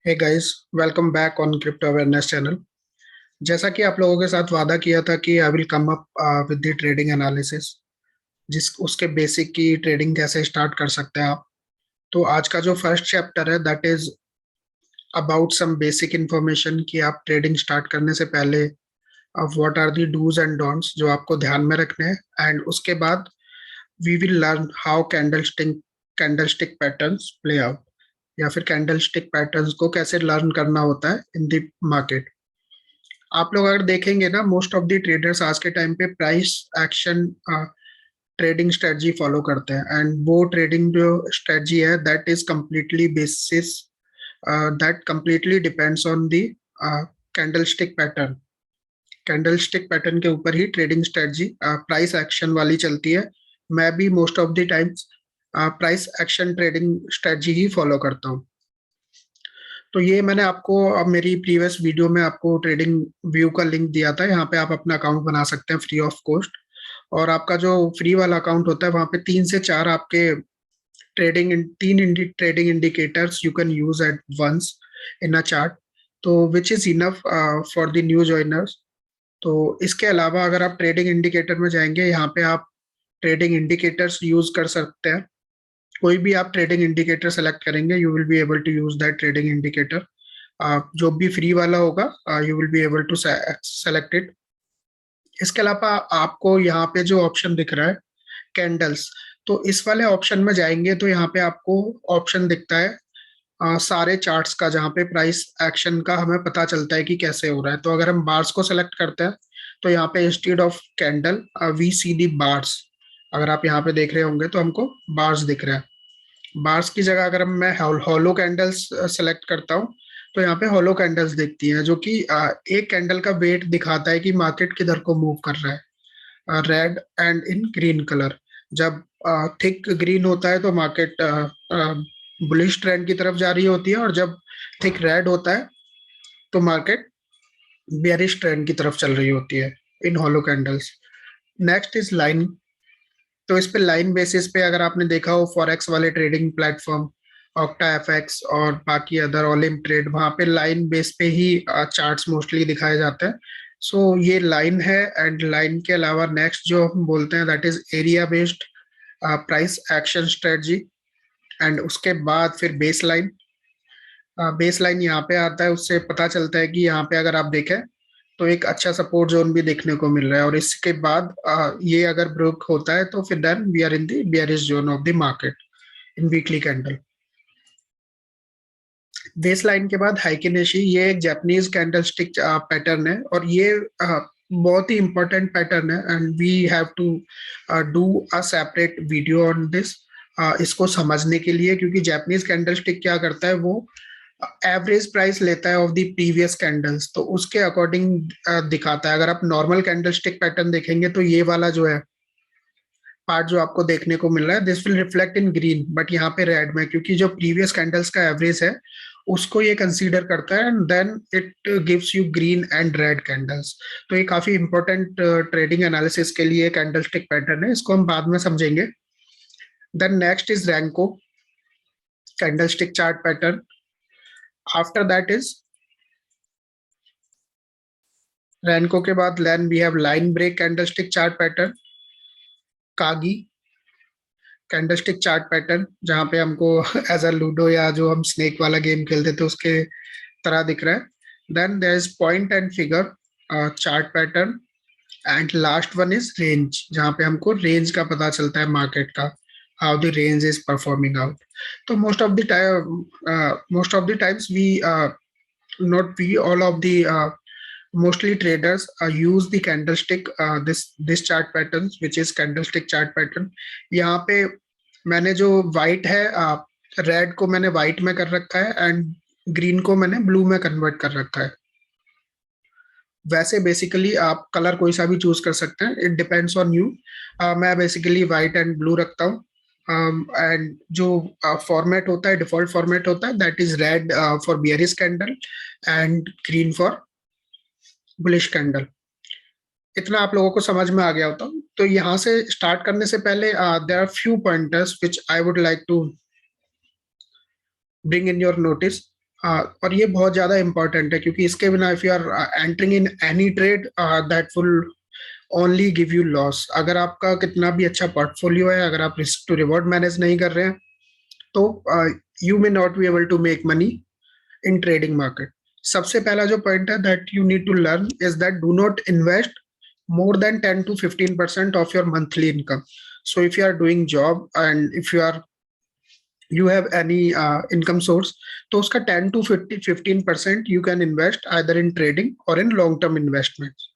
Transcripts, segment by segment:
Hey guys, welcome back on crypto awareness channel. जैसा कि आप लोगों के साथ वादा किया था कि I will come up with the trading analysis, जिस उसके बेसिक की ट्रेडिंग कैसे स्टार्ट कर सकते हैं आप। तो आज का जो फर्स्ट चैप्टर है that is about some basic information कि आप ट्रेडिंग स्टार्ट करने से पहले what are the dos and don'ts जो आपको ध्यान में रखने हैं। एंड उसके बाद we will learn how candlestick patterns play out, या फिर कैंडलस्टिक पैटर्न्स को कैसे लर्न करना होता है इन द मार्केट। आप लोग अगर देखेंगे ना, मोस्ट ऑफ द ट्रेडर्स आज के टाइम पे price action trading strategy follow करते हैं। एंड वो ट्रेडिंग जो स्ट्रेटजी है that completely depends on the candlestick pattern. Candlestick pattern के ऊपर ही ट्रेडिंग स्ट्रेटजी प्राइस एक्शन वाली चलती है। मैं भी most of the times price action trading strategy he follow करता हूँ। तो ये मैंने आपको अब मेरी प्रीवियस वीडियो में आपको ट्रेडिंग व्यू का लिंक दिया था। यहाँ पे आप अपना अकाउंट बना सकते हैं फ्री ऑफ कॉस्ट। और आपका जो फ्री वाला अकाउंट होता है वहाँ पे 3 से 4 आपके trading indicators you can use at once in a chart, तो which is enough for the new joiners. तो इसके अलावा अगर आप ट्रेडिंग इंडिकेटर में जाएंगे, यहाँ पे आप ट्रेडिंग इंडिकेटर्स यूज कर सकते हैं। कोई भी आप ट्रेडिंग इंडिकेटर सेलेक्ट करेंगे, you will be able to use that trading indicator. जो भी फ्री वाला होगा you will be able to select it. इसके अलावा आपको यहाँ पे जो ऑप्शन दिख रहा है कैंडल्स, तो इस वाले ऑप्शन में जाएंगे तो यहाँ पे आपको ऑप्शन दिखता है सारे चार्ट्स का, जहाँ पे प्राइस एक्शन का हमें पता चलता है कि कैसे हो रहा है। तो अगर हम बार्स को सेलेक्ट करते हैं तो यहाँ पे instead of candle we see the bars. अगर आप यहाँ पे देख रहे होंगे तो हमको बार्स दिख रहे हैं। बार्स की जगह अगर मैं हॉलो कैंडल्स सेलेक्ट करता हूँ तो यहाँ पे हॉलो कैंडल्स दिखती हैं, जो कि एक कैंडल का वेट दिखाता है कि मार्केट किधर को मूव कर रहा है, red and in green colour. जब थिक ग्रीन होता है तो मार्केट बुलिश ट्रेंड की तरफ जा रही होती है, और जब थिक रेड होता है तो मार्केट बेयरिश ट्रेंड की तरफ चल रही होती है in hollow candles. Next is line. तो इस पे लाइन बेसिस पे अगर आपने देखा हो फॉरेक्स वाले ट्रेडिंग प्लेटफॉर्म ऑक्टा एफएक्स और बाकी अदर ओलिम ट्रेड, वहाँ पे लाइन बेस पे ही चार्ट्स मोस्टली दिखाए जाते हैं। सो ये लाइन है। एंड लाइन के अलावा नेक्स्ट जो हम बोलते हैं that is area based price action strategy. And उसके बाद फिर बेस लाइन। बेस लाइन यहाँ पे आता है, उससे पता चलता है कि यहाँ पे अगर आप देखें तो एक अच्छा सपोर्ट जोन भी देखने को मिल रहा है। और इसके बाद ये अगर ब्रेक होता है तो फिर then we are in the bearish zone of the market in weekly candle. Base line के बाद हाइकिनेशी, ये एक जापानीज कैंडल स्टिक पैटर्न है, और ये बहुत ही इंपॉर्टेंट पैटर्न है। And we have to do a separate video on this इसको समझने के लिए, क्योंकि जापानीज कैंडल स्टिक क्या करता है, वो एवरेज प्राइस लेता है ऑफ द प्रीवियस कैंडल्स, तो उसके अकॉर्डिंग दिखाता है। अगर आप नॉर्मल कैंडल स्टिक पैटर्न देखेंगे तो ये वाला जो है पार्ट जो आपको देखने को मिल रहा है this will reflect in green, but यहाँ पे रेड में, क्योंकि जो प्रीवियस कैंडल्स का एवरेज है उसको ये कंसीडर करता है, and then it gives you green and red candles. तो ये काफी इंपॉर्टेंट ट्रेडिंग एनालिसिस के लिए कैंडल स्टिक पैटर्न है, इसको हम बाद में समझेंगे। Then next is Renko candlestick chart pattern. After that is Renko के बाद then we have line break candlestick chart pattern, Kagi candlestick chart pattern, जहाँ पे हमको एज अ लूडो या जो हम स्नेक वाला गेम खेलते थे उसके तरह दिख रहा है। Then there is point and figure chart pattern. And last one is range, जहाँ पे हमको रेंज का पता चलता है मार्केट का, how the range is performing out. तो most of the times we not we all of the mostly traders use the candlestick this chart patterns which is candlestick chart pattern। यहाँ पे मैंने जो व्हाइट है, red को मैंने white में कर रखा है एंड ग्रीन को मैंने ब्लू में कन्वर्ट कर रखा है। वैसे बेसिकली आप कलर कोई सा भी चूज कर सकते हैं, इट डिपेंड्स ऑन यू। मैं बेसिकली व्हाइट एंड ब्लू रखता हूँ। एंड जो फॉर्मेट होता है, डिफॉल्ट फॉर्मेट होता है that is red for bearish candle and green for bullish candle. इतना आप लोगों को समझ में आ गया होता। तो यहाँ से स्टार्ट करने से पहले there are few pointers which I would like to bring in your notice. और ये बहुत ज्यादा इंपॉर्टेंट है क्योंकि इसके बिना if you are entering in any trade that will only give you loss. अगर आपका कितना भी अच्छा पोर्टफोलियो है, अगर आप रिस्क टू रिवॉर्ड मैनेज नहीं कर रहे हैं तो you may not be able to make money in trading market. सबसे पहला जो पॉइंट है that you need to learn is that do not invest more than 10 to 15% of your monthly income. So if you are doing job and if you have any income source, तो उसका 10 to 15% you can invest either in trading or in long term investments.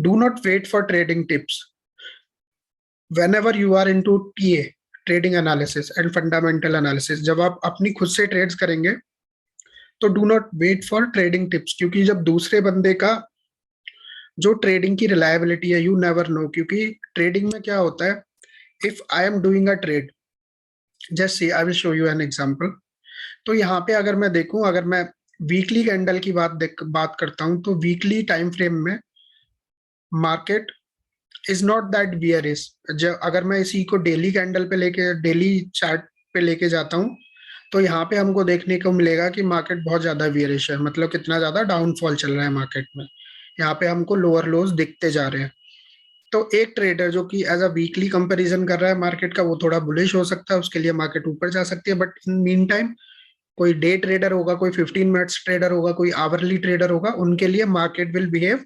Do not wait for trading tips. Whenever you are into TA, trading analysis and fundamental analysis, जब आप अपनी खुद से trades करेंगे तो do not wait for trading tips, क्योंकि जब दूसरे बंदे का जो ट्रेडिंग की रिलायबिलिटी है यू नेवर नो। क्योंकि ट्रेडिंग में क्या होता है, if I am doing a trade, just see I will show you an example. तो यहाँ पे अगर मैं देखूं, अगर मैं वीकली कैंडल की बात करता हूं तो वीकली टाइम फ्रेम में market is not that bearish. जब अगर मैं इसी को डेली कैंडल पे लेके, डेली चार्ट पे लेके जाता हूँ तो यहाँ पे हमको देखने को मिलेगा कि मार्केट बहुत ज्यादा बियरिश है, मतलब कितना ज्यादा डाउनफॉल चल रहा है मार्केट में। यहाँ पे हमको लोअर लोज दिखते जा रहे हैं। तो एक ट्रेडर जो कि एज अ वीकली कंपैरिजन कर रहा है मार्केट का, वो थोड़ा बुलिश हो सकता है, उसके लिए मार्केट ऊपर जा सकती है। बट इन मीन टाइम कोई डे ट्रेडर होगा, कोई 15 मिनट्स ट्रेडर होगा, कोई आवरली ट्रेडर होगा, उनके लिए मार्केट विल बिहेव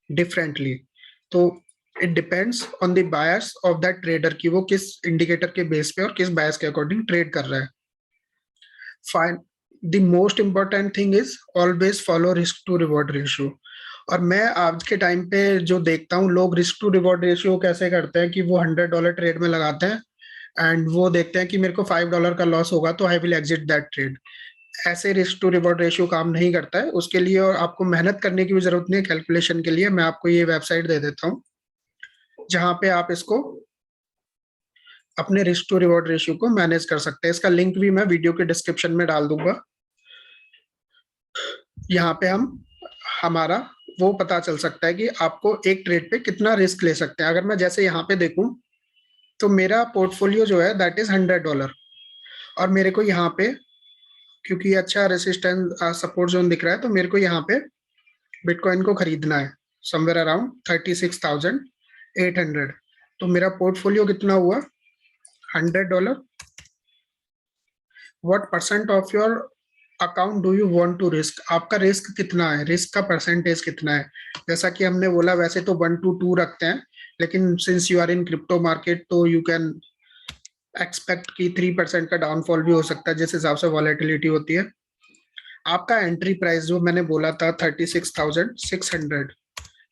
डिफरेंटली। तो it depends on the bias of that trader कि वो किस इंडिकेटर के बेस पे और किस बायस के अकॉर्डिंग ट्रेड कर रहा है। Fine, the most important thing is always follow risk to reward ratio. और मैं आज के टाइम पे जो देखता हूँ, लोग रिस्क टू रिवॉर्ड रेशियो कैसे करते हैं कि वो $100 ट्रेड में लगाते हैं एंड वो देखते हैं कि मेरे को $5 का लॉस होगा तो I will exit that trade. ऐसे रिस्क टू रिवॉर्ड रेशियो काम नहीं करता है। उसके लिए और आपको मेहनत करने की भी जरूरत नहीं है कैलकुलेशन के लिए। मैं आपको ये वेबसाइट दे देता हूँ जहाँ पे आप इसको अपने रिस्क टू रिवॉर्ड रेशियो को मैनेज कर सकते हैं। इसका लिंक भी मैं वीडियो के डिस्क्रिप्शन में डाल दूंगा। यहाँ पे हम हमारा वो पता चल सकता है कि आपको एक ट्रेड पे कितना रिस्क ले सकते हैं। अगर मैं जैसे यहाँ पे देखूं तो मेरा पोर्टफोलियो जो है दैट इज $100, और मेरे को यहाँ पे क्योंकि अच्छा रेसिस्टेंस सपोर्ट जोन दिख रहा है तो मेरे को यहाँ पे बिटकॉइन को खरीदना है समवेयर अराउंड 36,800। तो मेरा पोर्टफोलियो कितना हुआ, $100। What percent of your account do you want to risk, आपका रिस्क कितना है, रिस्क का परसेंटेज कितना है। जैसा कि हमने बोला वैसे तो 1 to 2 रखते हैं, लेकिन since you are in crypto market तो यू कैन एक्सपेक्ट कि 3% का डाउनफॉल भी हो सकता है जिस हिसाब से वॉलेटिलिटी होती है। आपका एंट्री प्राइस जो मैंने बोला था 36,600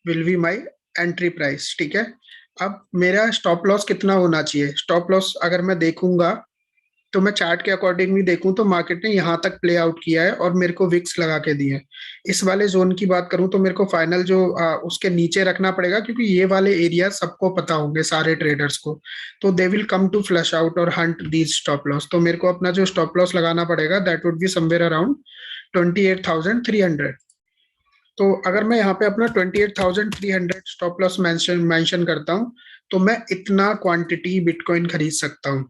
will be my entry price, ठीक है। अब मेरा स्टॉप लॉस कितना होना चाहिए, स्टॉप लॉस अगर मैं देखूंगा तो मैं चार्ट के अकॉर्डिंग भी देखूं तो मार्केट ने यहाँ तक प्ले आउट किया है और मेरे को विक्स लगा के दिए। इस वाले जोन की बात करूं तो मेरे को फाइनल जो उसके नीचे रखना पड़ेगा, क्योंकि ये वाले एरिया सबको पता होंगे सारे ट्रेडर्स को, तो they will come to flush out और हंट दीज स्टॉप लॉस। तो मेरे को अपना जो स्टॉप लॉस लगाना पड़ेगा that would be somewhere around 28,300। तो अगर मैं यहाँ पे अपना 28,300 स्टॉप लॉस मेंशन करता हूँ तो मैं इतना क्वांटिटी बिटकॉइन खरीद सकता हूँ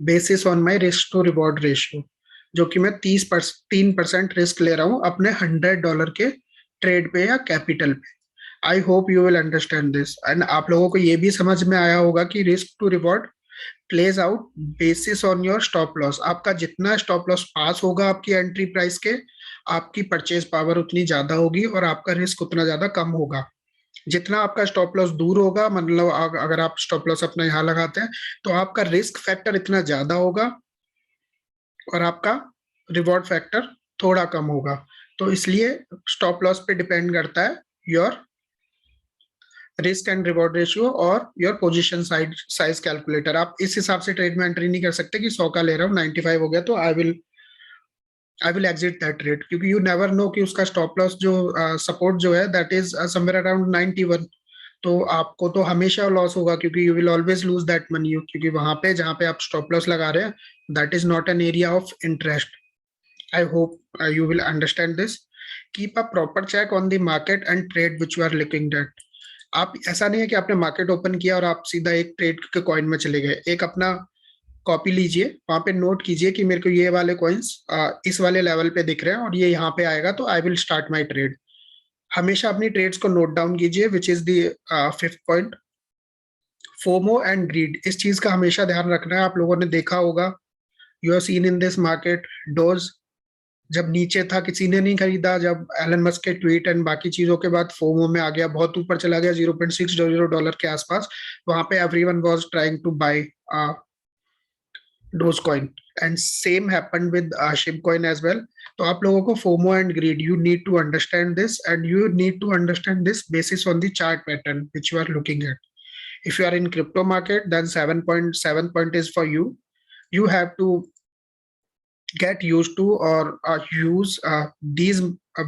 basis on my risk to reward ratio, जो कि मैं 3% रिस्क ले रहा हूँ अपने $100 के ट्रेड पे या कैपिटल पे। आई hope you will understand this and आप लोगों को ये भी समझ में आया होगा कि risk to reward plays out basis on your stop loss. आपका जितना स्टॉप लॉस पास होगा आपकी एंट्री प्राइस के, आपकी परचेज पावर उतनी ज्यादा होगी और आपका रिस्क उतना ज्यादा कम होगा। जितना आपका स्टॉप लॉस दूर होगा, मतलब अगर आप स्टॉप लॉस अपना यहाँ लगाते हैं तो आपका रिस्क फैक्टर इतना ज्यादा होगा और आपका रिवॉर्ड फैक्टर थोड़ा कम होगा। तो इसलिए स्टॉप लॉस पे डिपेंड करता है your risk and reward ratio और योर पोजीशन साइज कैलकुलेटर। आप इस हिसाब से ट्रेड में एंट्री नहीं कर सकते कि 100 का ले रहा हूँ 95 हो गया तो I will exit that trade, क्योंकि यू नेवर नो कि उसका स्टॉप लॉस जो सपोर्ट जो है दैट इज समवेयर अराउंड 91। तो आपको तो हमेशा लॉस होगा क्योंकि you will always lose that money, क्योंकि वहां पे जहां पे आप स्टॉप लॉस लगा रहे हैं that is not an area of interest. I hope you will understand this. Keep a proper check on the market and trade which you are looking at. आप ऐसा नहीं है कि आपने मार्केट ओपन किया और आप सीधा एक ट्रेड के कॉइन में चले गए। एक अपना कॉपी लीजिए, वहां पे नोट कीजिए कि मेरे को ये वाले कॉइन्स इस वाले लेवल पे दिख रहे हैं और ये यहाँ पे आएगा तो I will start my trade. हमेशा अपनी ट्रेड्स को नोट डाउन कीजिए, which is the fifth point, FOMO and grid. इस चीज का हमेशा ध्यान रखना है। आप लोगों ने देखा होगा, you are seen in this market, Doge जब नीचे था किसी ने नहीं खरीदा, जब एलन मस्क के ट्वीट एंड बाकी चीजों के बाद फोमो में आ गया, बहुत ऊपर चला गया $0.60 के आसपास, वहां पे everyone was trying to buy Doge coin and same happened with Shib coin as well. तो आप लोगों को FOMO and greed, you need to understand this and you need to understand this basis on the chart pattern which you are looking at. If you are in crypto market, then 7.7 point is for you. You have to get used to or use these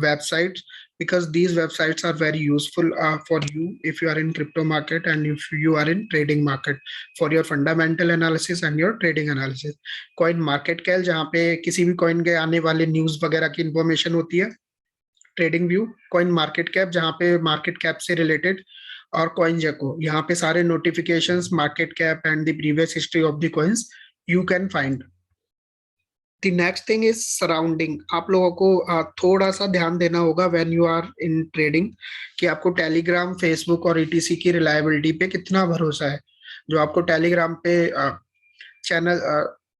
websites, because these websites are very useful for you if you are in crypto market and if you are in trading market, for your fundamental analysis and your trading analysis. Coin market cal, जहाँ पे किसी भी coin के आने वाले news वगैरह की information होती है। TradingView, CoinMarketCap जहाँ पे मार्केट कैप से रिलेटेड, और कॉइन जेको, यहाँ पे सारे notifications, market cap and the previous history of the coins you can find. The next thing is surrounding. आप लोगों को थोड़ा सा ध्यान देना होगा when you are in trading, कि आपको टेलीग्राम, फेसबुक और ईटीसी की रिलायबिलिटी पे कितना भरोसा है। जो आपको टेलीग्राम पे चैनल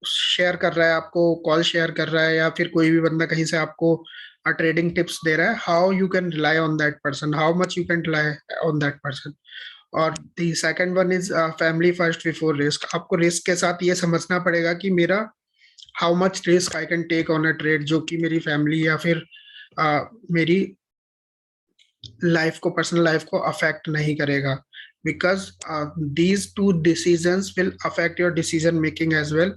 शेयर कर रहा है, आपको कॉल शेयर कर रहा है, या फिर कोई भी बंदा कहीं से आपको ट्रेडिंग टिप्स दे रहा है, how you can rely on that person, how much you can rely on that person. और the second one is family first before risk. आपको रिस्क के साथ ये समझना पड़ेगा कि मेरा how much risk I can take on a trade, जो कि मेरी फैमिली या फिर मेरी लाइफ को, पर्सनल लाइफ को अफेक्ट नहीं करेगा, because these two decisions will affect your decision making as well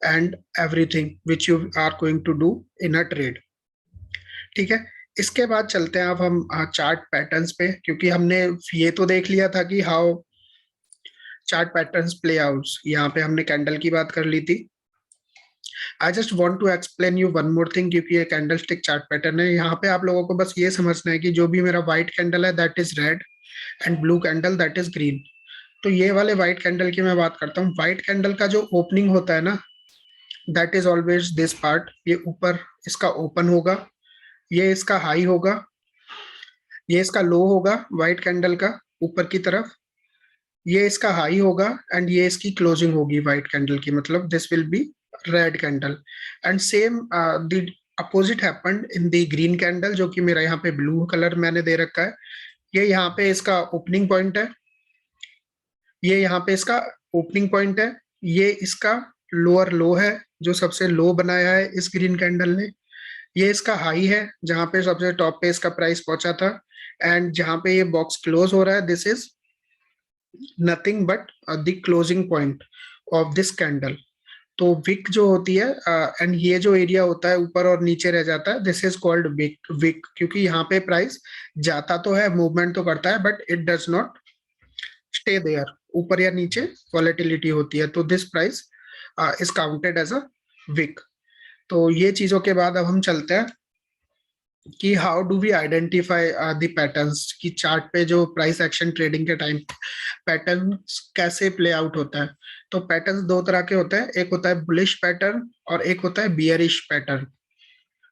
and everything which you are going to do in a trade. ठीक है, इसके बाद चलते हैं अब हम चार्ट पैटर्न्स पे, क्योंकि हमने ये तो देख लिया था कि how chart patterns play outs, यहाँ पे हमने कैंडल की बात कर ली थी। I just want to explain you one more thing, क्योंकि ये कैंडल स्टिक चार्ट पैटर्न है। यहाँ पे आप लोगों को बस ये समझना है कि जो भी मेरा व्हाइट कैंडल है that is red and blue candle that is green. तो ये वाले व्हाइट कैंडल की मैं बात करता हूँ। व्हाइट कैंडल का जो ओपनिंग होता है ना, that is always this part. ये ऊपर इसका ओपन होगा, ये इसका हाई होगा, ये इसका लो होगा व्हाइट कैंडल का ऊपर की तरफ, ये इसका हाई होगा एंड ये इसकी क्लोजिंग होगी व्हाइट कैंडल की, मतलब this will be red candle. And same the opposite happened in the green candle, जो कि मेरा यहाँ पे ब्लू कलर मैंने दे रखा है। ये यहाँ पे इसका ओपनिंग पॉइंट है, ये यहाँ पे इसका ओपनिंग पॉइंट है, ये इसका लोअर लो है जो सबसे लो बनाया है इस ग्रीन कैंडल ने, ये इसका हाई है जहां पे सबसे टॉप पे इसका प्राइस पहुंचा था, एंड जहां पे ये बॉक्स क्लोज हो रहा है this is nothing but the closing point of this candle. तो विक जो होती है एंड ये जो एरिया होता है ऊपर और नीचे रह जाता है, this is called wick. Wick क्योंकि यहाँ पे प्राइस जाता तो है, मूवमेंट तो करता है, but it does not stay there, ऊपर या नीचे वॉलेटिलिटी होती है, तो this price is counted as a wick. तो ये चीजों के बाद अब हम चलते हैं कि how do we identify the patterns, की चार्ट पे जो प्राइस एक्शन ट्रेडिंग के टाइम पैटर्न्स कैसे प्ले आउट होता है। तो पैटर्न्स दो तरह के होते हैं, एक होता है बुलिश पैटर्न और एक होता है बियरिश पैटर्न।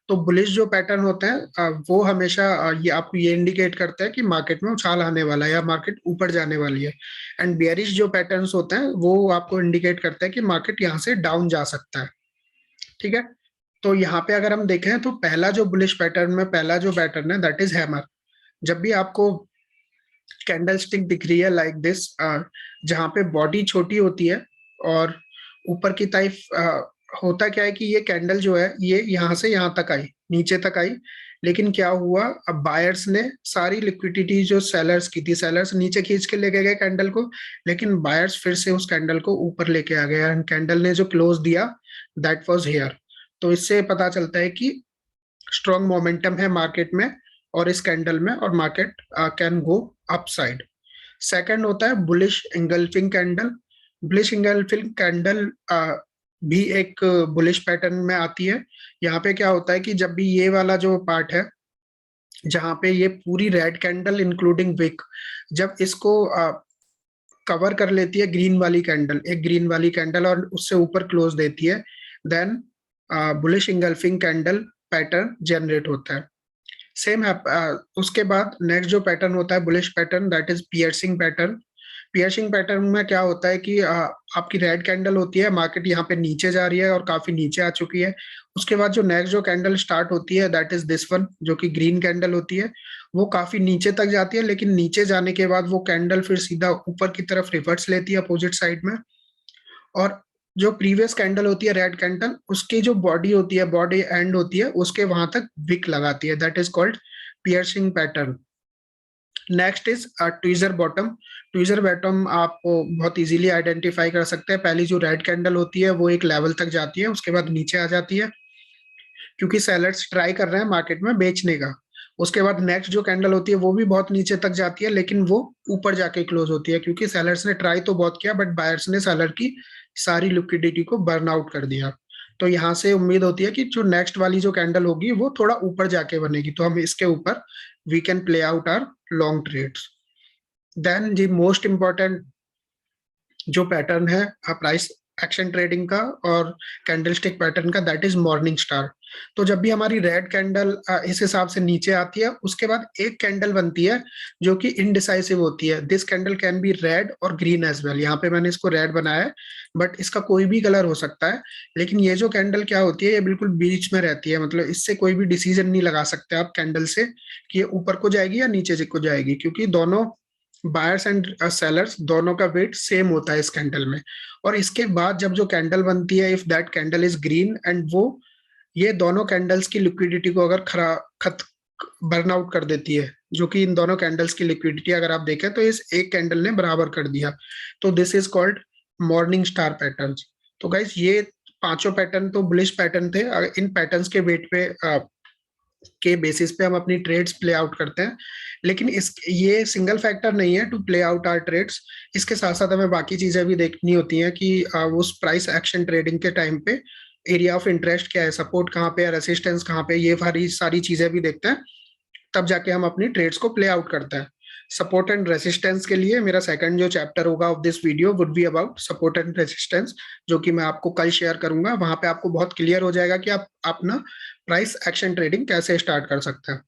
तो बुलिश जो पैटर्न होते हैं वो हमेशा ये आपको ये इंडिकेट करते हैं कि मार्केट में उछाल आने वाला है या मार्केट ऊपर जाने वाली है। एंड बियरिश जो पैटर्न्स होते हैं वो आपको इंडिकेट करते हैं कि मार्केट यहाँ से डाउन जा सकता है। ठीक है, तो यहाँ पे अगर हम देखें तो पहला जो बुलिश पैटर्न में पहला जो पैटर्न है दैट इज हैमर। जब भी आपको कैंडल स्टिक दिख रही है लाइक दिस, जहाँ पे बॉडी छोटी होती है और ऊपर की तरफ होता क्या है कि ये कैंडल जो है ये यहाँ से यहाँ तक आई, नीचे तक आई, लेकिन क्या हुआ, अब बायर्स ने सारी लिक्विडिटी जो सेलर्स की थी, सेलर्स नीचे खींच के लेके गए कैंडल को, लेकिन बायर्स फिर से उस कैंडल को ऊपर लेके आ गए एंड कैंडल ने जो क्लोज दिया दैट वाज हियर। तो इससे पता चलता है कि स्ट्रॉन्ग मोमेंटम है मार्केट में और इस कैंडल में, और market can go upside. Second होता है bullish engulfing candle. Bullish engulfing candle भी एक बुलिश पैटर्न में आती है। यहाँ पे क्या होता है कि जब भी ये वाला जो पार्ट है जहाँ पे ये पूरी रेड कैंडल इंक्लूडिंग विक, जब इसको कवर कर लेती है ग्रीन वाली कैंडल, एक ग्रीन वाली कैंडल, और उससे ऊपर क्लोज देती है, then bullish engulfing candle pattern generate होता है। सेम है। उसके बाद नेक्स्ट जो पैटर्न होता है bullish pattern, that is piercing pattern. Piercing pattern में क्या होता है कि आपकी रेड कैंडल होती है, मार्केट यहाँ पे नीचे जा रही है और काफी नीचे आ चुकी है। उसके बाद जो नेक्स्ट जो कैंडल स्टार्ट होती है दैट इज दिस वन, जो कि ग्रीन कैंडल होती है, वो काफी नीचे तक जाती है, लेकिन नीचे जाने के बाद वो कैंडल फिर सीधा ऊपर की तरफ रिवर्स लेती है अपोजिट साइड में। और जो प्रीवियस कैंडल होती है रेड कैंडल, उसकी जो बॉडी होती है, बॉडी एंड होती है, उसके वहां तक विक लगाती है, that is called piercing pattern. Next is tweezer bottom. Tweezer bottom आप बहुत इजीली आइडेंटिफाई कर सकते हैं। पहली जो रेड कैंडल होती है वो एक लेवल तक जाती है, उसके बाद नीचे आ जाती है, क्योंकि सेलर्स ट्राई कर रहे हैं मार्केट में बेचने का। उसके बाद नेक्स्ट जो कैंडल होती है वो भी बहुत नीचे तक जाती है, लेकिन वो ऊपर जाके क्लोज होती है, क्योंकि सेलर्स ने ट्राई तो बहुत किया बट बायर्स ने सेलर की सारी लिक्विडिटी को बर्न आउट कर दिया। तो यहाँ से उम्मीद होती है कि जो नेक्स्ट वाली जो कैंडल होगी वो थोड़ा ऊपर जाके बनेगी, तो हम इसके ऊपर we can play out our long trades. Then the most important जो पैटर्न है प्राइस एक्शन ट्रेडिंग का और कैंडलस्टिक पैटर्न का, दैट इज मॉर्निंग स्टार। तो जब भी हमारी रेड कैंडल इस हिसाब से नीचे आती है, उसके बाद एक कैंडल बनती है जो कि इनडिसाइसिव होती है। This candle can be red और ग्रीन एज वेल। यहाँ पे मैंने इसको रेड बनाया है, बट इसका कोई भी कलर हो सकता है। लेकिन ये जो कैंडल क्या होती है, ये बिल्कुल बीच में रहती है, मतलब इससे कोई भी डिसीजन नहीं लगा सकते आप कैंडल से कि ये ऊपर को जाएगी या नीचे को जाएगी, क्योंकि दोनों बायर्स एंड सेलर्स दोनों का वेट सेम होता है इस कैंडल में। और इसके बाद जब जो कैंडल बनती है, if that candle is green and वो ये दोनों कैंडल्स की लिक्विडिटी को अगर खरा खत बर्न आउट कर देती है, जो कि इन दोनों कैंडल्स की लिक्विडिटी अगर आप देखें तो इस एक कैंडल ने बराबर कर दिया, तो this is called morning star pattern. तो गाइस ये पांचों पैटर्न तो बुलिश पैटर्न थे। इन पैटर्न्स के वेट पे के बेसिस पे हम अपनी ट्रेड्स प्ले आउट करते हैं। लेकिन इस ये सिंगल फैक्टर नहीं है to play out our trades. इसके साथ साथ हमें बाकी चीजें भी देखनी होती हैं कि उस प्राइस एक्शन ट्रेडिंग के टाइम पे एरिया ऑफ इंटरेस्ट क्या है, सपोर्ट कहाँ पे है, रेसिस्टेंस कहाँ पे, ये सारी चीजें भी देखते हैं, तब जाके हम अपनी ट्रेड्स को प्ले आउट करते हैं। सपोर्ट एंड रेसिस्टेंस के लिए मेरा सेकंड जो चैप्टर होगा of this video would be about support and resistance, जो कि मैं आपको कल शेयर करूंगा। वहां पे आपको बहुत क्लियर हो जाएगा कि आप ना प्राइस एक्शन ट्रेडिंग कैसे स्टार्ट कर सकते हैं।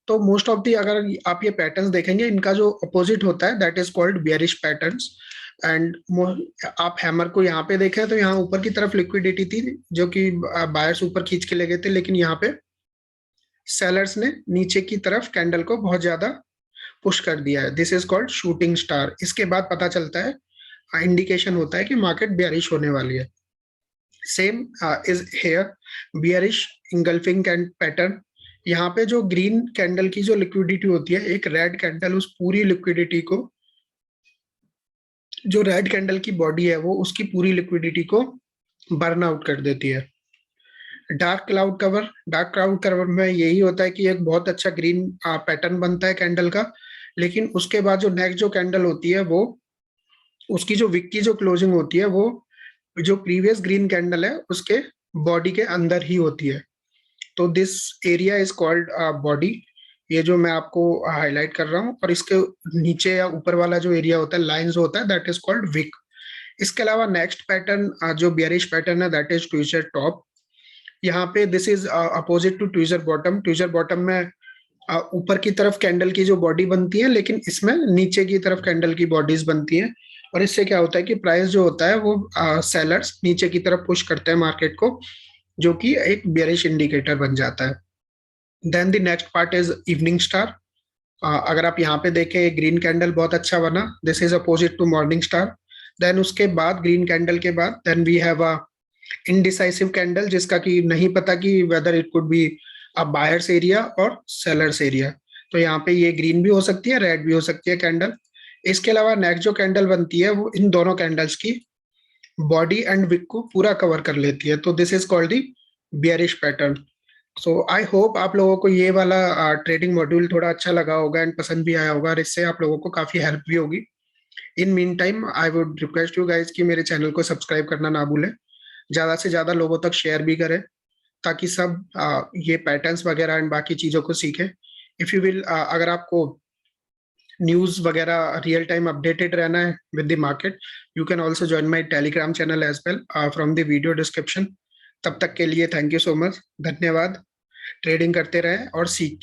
तो मोस्ट ऑफ दी अगर आप ये पैटर्न्स देखेंगे, इनका जो अपोजिट होता है that is called bearish patterns. And आप हैमर को यहाँ पे देखें तो यहाँ ऊपर की तरफ लिक्विडिटी थी जो कि बायर्स ऊपर खींच के ले गए थे, लेकिन यहाँ पे सेलर्स ने नीचे की तरफ कैंडल को बहुत ज्यादा पुश कर दिया है। This is called shooting star. इसके बाद पता चलता है, इंडिकेशन होता है कि मार्केट बियरिश होने वाली है। Same is here bearish engulfing pattern. यहाँ पे जो ग्रीन कैंडल की जो लिक्विडिटी होती है, एक रेड कैंडल उस पूरी लिक्विडिटी को, जो रेड कैंडल की बॉडी है वो उसकी पूरी लिक्विडिटी को बर्न आउट कर देती है। डार्क क्लाउड कवर में यही होता है कि एक बहुत अच्छा ग्रीन पैटर्न बनता है कैंडल का, लेकिन उसके बाद जो नेक्स्ट जो कैंडल होती है वो उसकी जो विक की जो क्लोजिंग होती है वो जो प्रीवियस ग्रीन कैंडल है उसके बॉडी के अंदर ही होती है। तो this area is called body, ये जो मैं आपको हाईलाइट कर रहा हूँ, और इसके नीचे या ऊपर वाला जो एरिया होता है, लाइंस होता है, दैट इज कॉल्ड विक। इसके अलावा नेक्स्ट पैटर्न जो बियरिश पैटर्न है दैट इज ट्विजर टॉप। यहाँ पे this is opposite to tweezer bottom. Tweezer bottom में ऊपर की तरफ कैंडल की जो बॉडी बनती है, लेकिन इसमें नीचे की तरफ कैंडल की बॉडीज बनती हैं, और इससे क्या होता है कि प्राइस जो होता है वो सेलर्स नीचे की तरफ पुश करते हैं मार्केट को, जो कि एक बेयरिश इंडिकेटर बन जाता है। Then the next part is evening star. अगर आप यहाँ पे देखें, ग्रीन कैंडल बहुत अच्छा बना, this is opposite to morning star. Then उसके बाद ग्रीन कैंडल के बाद then we have a indecisive candle, जिसका कि नहीं पता कि whether it could be a buyers area और सेलर्स एरिया। तो यहाँ पे ये ग्रीन भी हो सकती है, रेड भी हो सकती है कैंडल। इसके अलावा नेक्स्ट जो कैंडल बनती है वो इन दोनों कैंडल्स की बॉडी एंड विक को पूरा कवर कर लेती है, तो this is called the bearish pattern. So I hope आप लोगों को ये वाला ट्रेडिंग मॉड्यूल थोड़ा अच्छा लगा होगा एंड पसंद भी आया होगा, और इससे आप लोगों को काफी हेल्प भी होगी। In mean time I would request you guys कि मेरे चैनल को सब्सक्राइब करना ना भूलें, ज्यादा से ज्यादा लोगों तक शेयर भी करें, ताकि सब ये पैटर्न्स वगैरह एंड बाकी चीजों को सीखें। इफ यू विल, अगर आपको न्यूज़ वगैरह रियल टाइम अपडेटेड रहना है with the market, you can also join my Telegram channel as well from the video description. तब तक के लिए थैंक यू सो मच, धन्यवाद। ट्रेडिंग करते रहें और सीखते